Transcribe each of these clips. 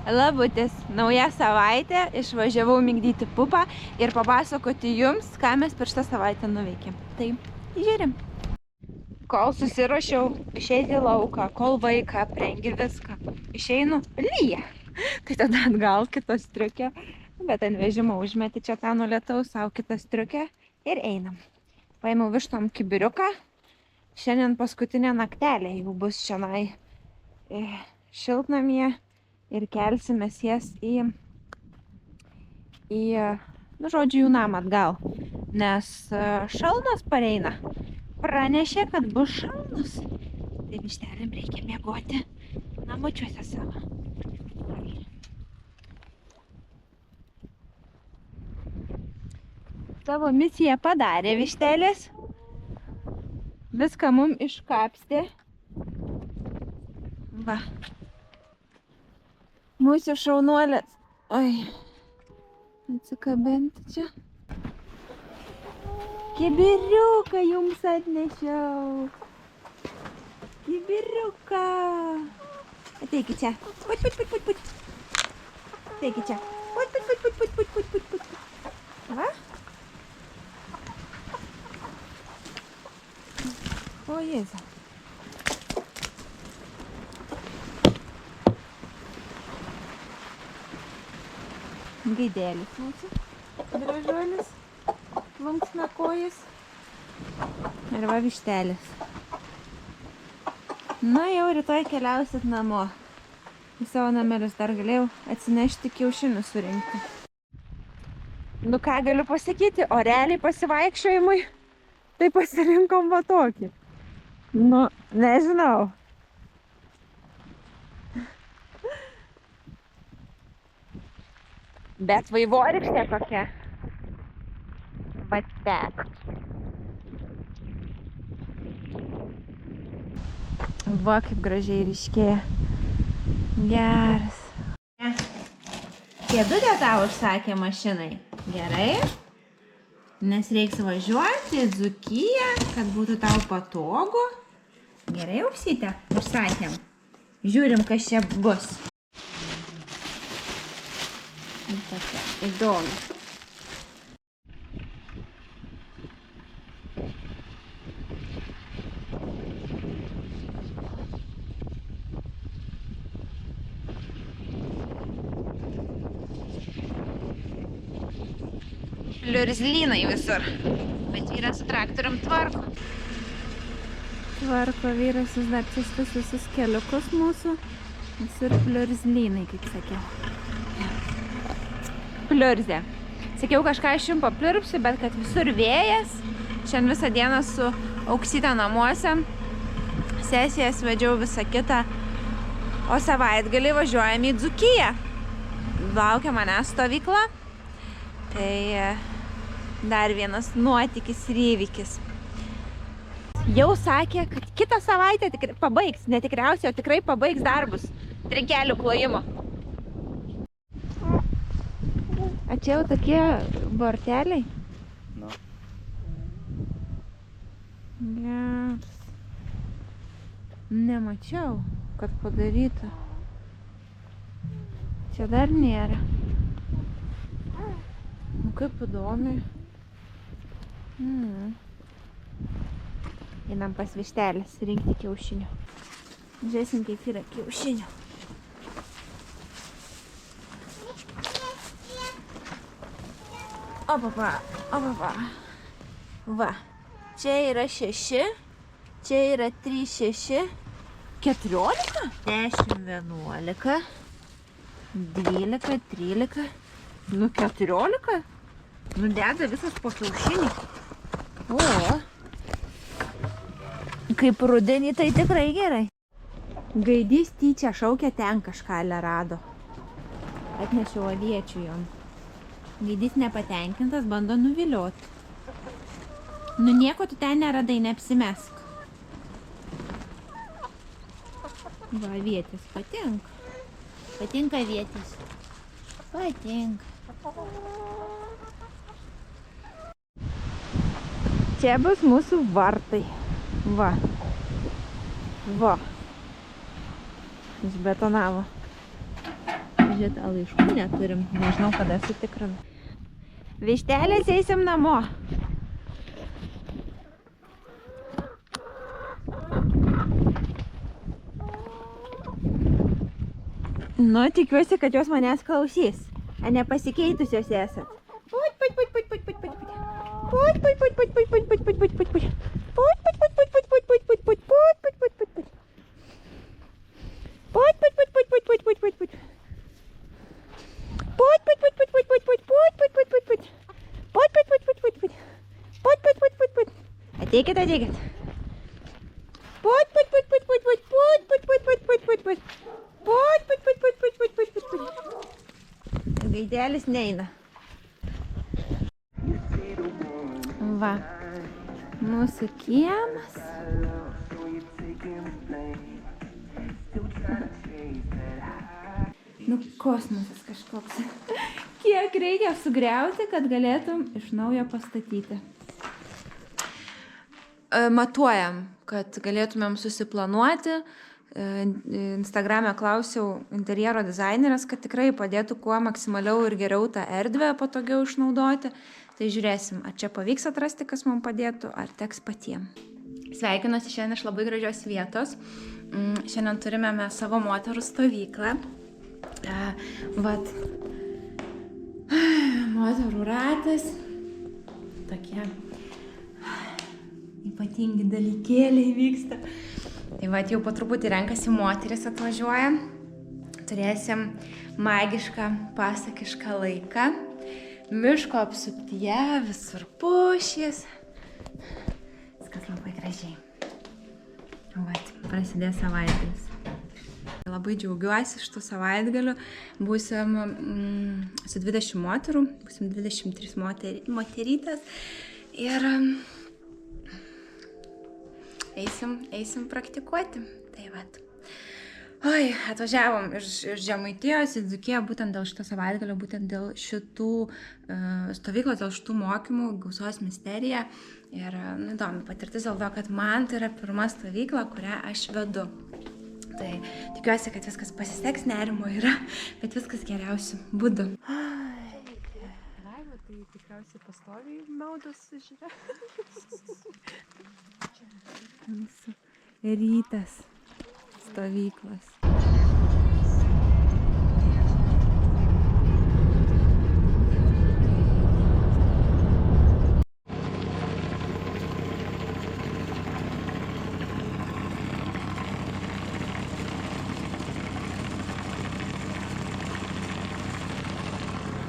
Labutis, nauja savaitė, išvažiavau migdyti pupą ir papasakoti jums, ką mes per šitą savaitę nuveikėm. Tai, žiūrim. Kol susiruošiau išeiti į lauką, kol vaiką aprengi viską, išeinu, lyja. Tai tada atgal kitą striukę, bet ant vežimo užmeti čia tą nuo lietaus, savo kitą striukę ir einam. Paėmiau vištom kibiriuką, šiandien paskutinė naktelė jau bus šiandien šiltnamyje. Ir kelsimės jas į nu, žodžiu, jų namą atgal. Nes šalnas pareina. Pranešė, kad bus šalnas. Tai vištelėm reikia miegoti namučiuose savo. Savo misiją padarė vištelės. Viską mum iškapstė. Va. Mūsų šaunuolės. Oi. Atsikabinti čia. Kibiriuką jums atnešiau. Kibiriuką. Ateikit čia. Put, put, put, put, put. Ateikit čia. Put, put, put, put, put, put, put, put. Va? O, Jėzau. Gaidėlis mūsų, gražuolis, plunksnakojas ir va vištelis. Na, jau rytoj keliausit namo. Į savo namelius dar galėjau atsinešti kiaušinių surinkti. Nu ką galiu pasakyti, o realiai pasivaikščiojimui tai pasirinkom va tokį. Nu, nežinau. Bet vaivorykštė kokia. Va ten. Va kaip gražiai ryškėja. Geras. Kėdutę tau užsakė mašinai. Gerai. Nes reiks važiuoti į Dzūkiją, kad būtų tau patogu. Gerai, Auksyte, užsakėm. Žiūrim, kas čia bus. Tokia įdomi. Pliurzlynai visur. Bet vyras su traktorium tvarko. Tvarko vyras, jis dar čia visus keliukus mūsų. Visur pliurzlynai, kaip sakiau. Pliurzė. Sakiau, kažką iš jums papliurpsiu, bet kad visur vėjas. Šiandien visą dieną su Auksyte namuose. Sesijas vedžiau visą kitą. O savaitgalį važiuojam į Dzūkiją. Laukia manęs stovykla. Tai dar vienas nuotykis ir įvykis. Jau sakė, kad kitą savaitę pabaigs. Ne tikriausiai, o tikrai pabaigs darbus. Trinkelių klojimo. A čia jau tokie borteliai? Nu. Geras. Nemačiau, kad padaryta. Čia dar nėra. Nu kaip įdomiai. Einam pas vištelės rinkti kiaušinių. Žiūrėsim, kaip yra kiaušinių. Opapa, opapa. Va, čia yra 6, čia yra 3, 6, 14, 10, 11, 12, 13, nu 14. Nu deda visas po kiaušinį. O, kaip rudenį tai tikrai gerai. Gaidys tyčia šaukia, ten kažką rado. Atnešiau aviečių jom. Gaidys nepatenkintas, bando nuvilioti. Nu nieko tu ten neradai, neapsimesk. Va, avietis patinka. Patinka avietis. Patinka. Čia bus mūsų vartai. Va. Va. Išbetonavo. Žiūrėt, laiškų neturim. Nežinau, kada sutikrim. Vištelės, eisim namo. Nu, tikiuosi, kad jos manęs klausys. A nepasikeitusios esat. Put, put, put, put, put, put, put, put. Put, put, put, put, put, put, put, put, put, put, put. Put, put, put, put, put, put, put, put, put, put, put, put, put. Put, put, put, put, put, put, put, put, put. Put, put, put, put, put, put, put, put, put, put, put. Put, put, put, put, put, put. Put, put, put, put, put. Ateikit, ateikit. Put, put, put, put, put, put, put, put, put, put, put, put, put. Put, put, put, put, put, put, put, put, put. Gaidelis neina. Va, mūsų kiemas. Nu, kosmosas kažkoks. Kiek reikia sugriauti, kad galėtum iš naujo pastatyti. Matuojam, kad galėtumėm susiplanuoti. Instagrame klausiau interjero dizainerės, kad tikrai padėtų kuo maksimaliau ir geriau tą erdvę patogiau išnaudoti. Tai žiūrėsim, ar čia pavyks atrasti, kas mums padėtų, ar teks patiem. Sveikinuosi šiandien iš labai gražios vietos. Šiandien turime mes savo moterų stovyklą. Vat, moterų ratas. Tokie ypatingi dalykėliai vyksta. Tai vat jau po truputį renkasi moteris atvažiuoja. Turėsim magišką, pasakišką laiką. Miško apsuptyje, visur pušys. Viskas labai gražiai. Vat, prasidės savaitgalis. Labai džiaugiuosi šitų savaitgalių. Būsim su 20 moterų, būsim 23 moterytės. Ir eisim praktikuoti. Tai vat. Oi, atvažiavom iš Žemaitijos į Dzūkiją būtent dėl šito savaitgalio, būtent dėl šitų stovyklos, dėl šitų mokymų, Gausos misterija. Ir įdomi patirtis dėl to, kad man tai yra pirma stovykla, kurią aš vedu. Tai tikiuosi, kad viskas pasiseks, nerimo yra, bet viskas geriausiu būdu. Laima, tai tikriausiai pastoviai maudos žiūrė. Mūsų rytas stovyklas.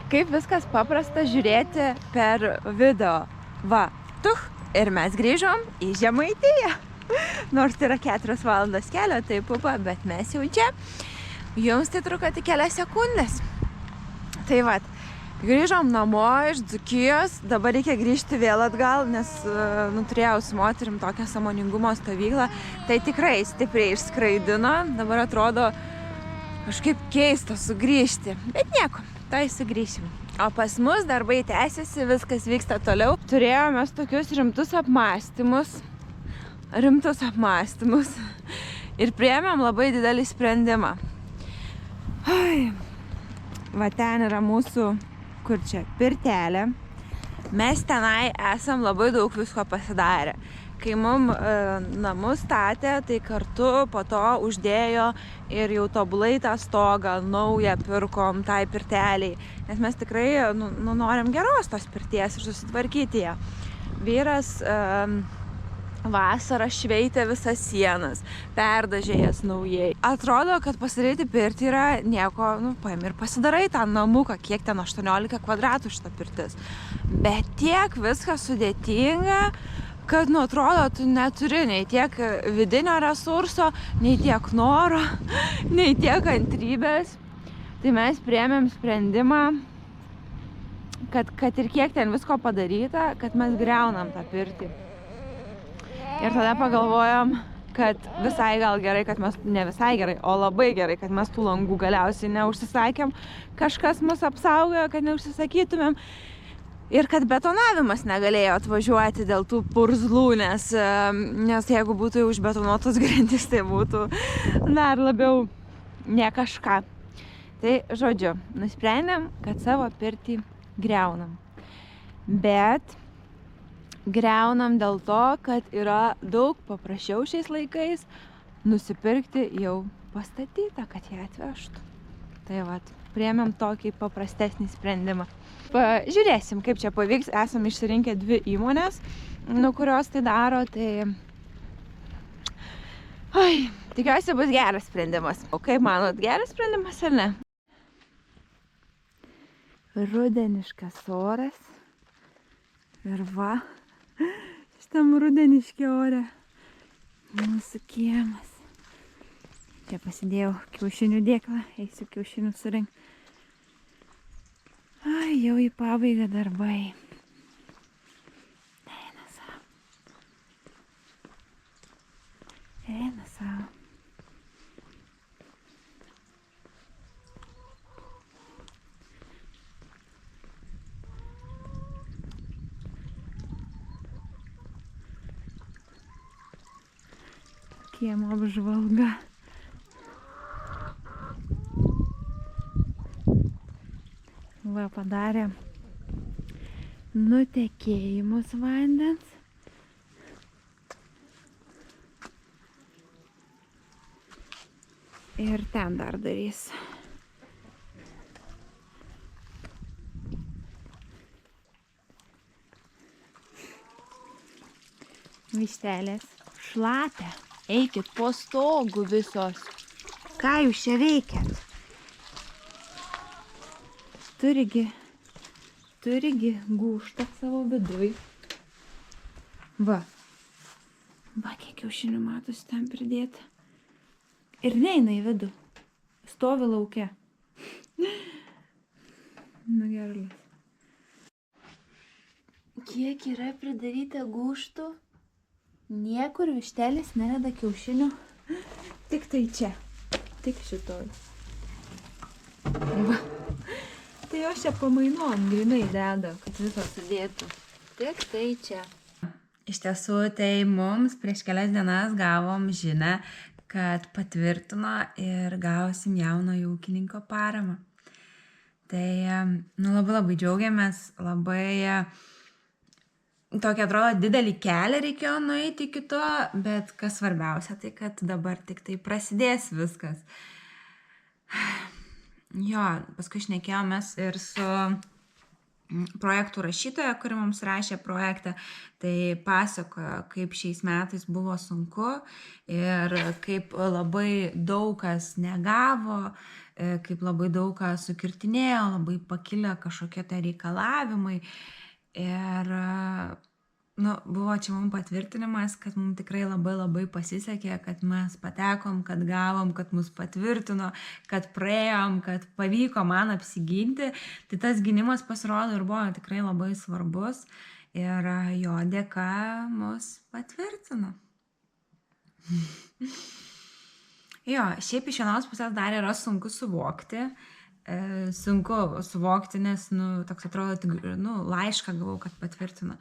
Kaip viskas paprasta žiūrėti per video. Va, ir mes grįžom į Žemaitiją. Nors tai yra 4 valandos kelio, tai pupa, bet mes jau čia. Jums tai truko tik kelias sekundės. Tai vat, grįžom namo iš Dzūkijos, dabar reikia grįžti vėl atgal, nes turėjau su moterim tokią sąmoningumo stovyklą. Tai tikrai stipriai išskraidino, dabar atrodo kažkaip keista sugrįžti. Bet nieko, tai sugrįšim. O pas mus darbai tęsiasi, viskas vyksta toliau. Turėjome tokius rimtus apmąstymus. Ir priėmėm labai didelį sprendimą. Va ten yra mūsų, kur čia, pirtelė. Mes tenai esam labai daug visko pasidarę. Kai mum namus statė, tai kartu po to uždėjo ir jau tobulai tą stogą naują pirkom tai pirteliai. Nes mes tikrai norim geros tos pirties ir susitvarkyti ją. Vyras vasarą šveitė visas sienas, perdažė jas naujai. Atrodo, kad pasidaryti pirtį yra nieko, paimi ir pasidarai tą namuką, kiek ten 18 kvadratų šita pirtis. Bet tiek viskas sudėtinga, kad, atrodo, tu neturi nei tiek vidinio resurso, nei tiek noro, nei tiek kantrybės. Tai mes priėmėm sprendimą, kad ir kiek ten visko padaryta, kad mes griaunam tą pirtį. Ir tada pagalvojom, kad visai gal gerai, kad mes, ne visai gerai, o labai gerai, kad mes tų langų galiausiai neužsisakėm. Kažkas mus apsaugojo, kad neužsisakytumėm. Ir kad betonavimas negalėjo atvažiuoti dėl tų purzlų, nes jeigu būtų jau užbetonuotos grindys, tai būtų dar labiau ne kažką. Tai žodžiu, nusprendėm, kad savo pirtį griaunam. Bet griaunam dėl to, kad yra daug paprasčiau šiais laikais nusipirkti jau pastatytą, kad ją atvežtų. Tai vat, priėmėm tokį paprastesnį sprendimą. Pažiūrėsim, kaip čia pavyks. Esam išsirinkę 2 įmonės, kurios tai daro, tai... Tikiuosi bus geras sprendimas. O kaip manot, geras sprendimas ar ne? Rudeniškas oras. Ir va, šitam rudeniški ore mūsų kiemas. Čia pasidėjau kiaušinių dėklą, eisiu kiaušinių surinkti. Jau į pabaigą darbai. Eina savo. Eina savo. Kiemo apžvalga. Va, padarė nutekėjimus vandens. Ir ten dar darys. Vištelės šlapia. Eikit po stogu visos. Ką jūs čia veikiat? Turigi gūžtą savo viduj. Va, kiek kiaušinių matosi ten pridėta. Ir neina į vidų. Stovi lauke. Na geras. Kiek yra pridaryta gūžtų? Niekur vištelis nededa kiaušinių. Tik tai čia. Tik šitoj. Va. Tai jos čia pamainom grinai deda, kad visos sudėtų. Tik tai čia. Iš tiesų, tai mums prieš kelias dienas gavom žinią, kad patvirtino ir gausim jaunojo ūkininko paramą. Tai labai džiaugiamės, labai tokį atrodo didelį kelią reikėjo nueiti iki to, bet kas svarbiausia, tai kad dabar tik tai prasidės viskas. Jo, paskui šnekėjomės ir su projektų rašytoja, kuri mums rašė projektą, tai pasakojo, kaip šiais metais buvo sunku ir kaip labai daug kas negavo, kaip labai daug kas sukirtinėjo, labai pakilę kažkokie tai reikalavimai. Ir buvo čia mums patvirtinimas, kad mums tikrai labai pasisekė, kad mes patekom, kad gavom, kad mus patvirtino, kad praėjom, kad pavyko man apsiginti. Tai tas gynimas pasirodo ir buvo tikrai labai svarbus ir jo dėka mus patvirtino. Jo, šiaip iš vienos pusės dar yra sunku suvokti. Nes, toks atrodo, laišką gavau, kad patvirtino.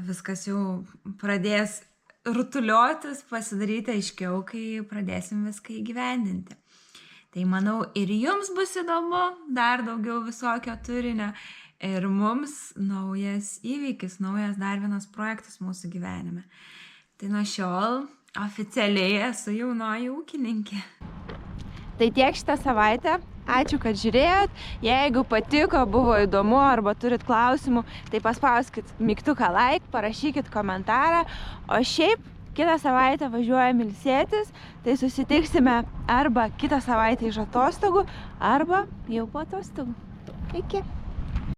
Viskas jau pradės rutuliotis, pasidaryti aiškiau, kai pradėsim viską įgyvendinti. Tai manau, ir jums bus įdomu, dar daugiau visokio turinio. Ir mums naujas įvykis, naujas dar vienas projektas mūsų gyvenime. Tai nuo šiol oficialiai esu jaunoji ūkininkė. Tai tiek šitą savaitę. Ačiū, kad žiūrėjot. Jeigu patiko, buvo įdomu arba turit klausimų, tai paspauskit mygtuką like, parašykit komentarą. O šiaip kitą savaitę važiuojam ilsėtis, tai susitiksime arba kitą savaitę iš atostogų, arba jau po atostogų. Iki.